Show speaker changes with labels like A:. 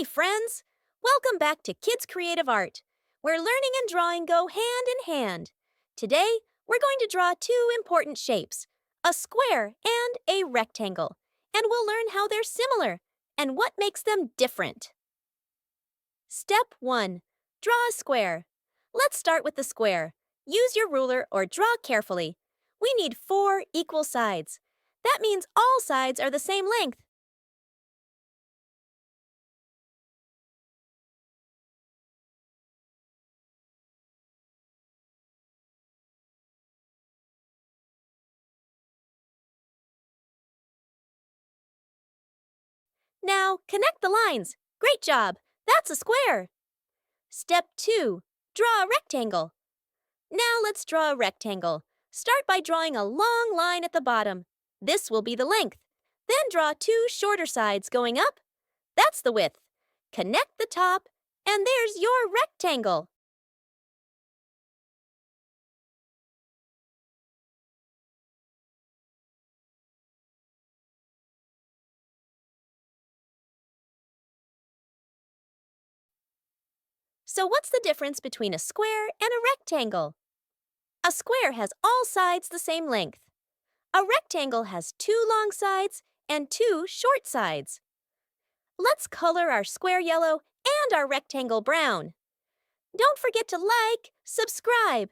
A: Hi, friends! Welcome back to Kids Creative Art, where learning and drawing go hand in hand. Today, we're going to draw two important shapes, a square and a rectangle, and we'll learn how they're similar and what makes them different. Step 1. Draw a square. Let's start with the square. Use your ruler or draw carefully. We need 4 equal sides. That means all sides are the same length. Now, connect the lines. Great job! That's a square. Step 2. Draw a rectangle. Now let's draw a rectangle. Start by drawing a long line at the bottom. This will be the length. Then draw 2 shorter sides going up. That's the width. Connect the top, and there's your rectangle. So what's the difference between a square and a rectangle? A square has all sides the same length. A rectangle has 2 long sides and 2 short sides. Let's color our square yellow and our rectangle brown. Don't forget to like, subscribe,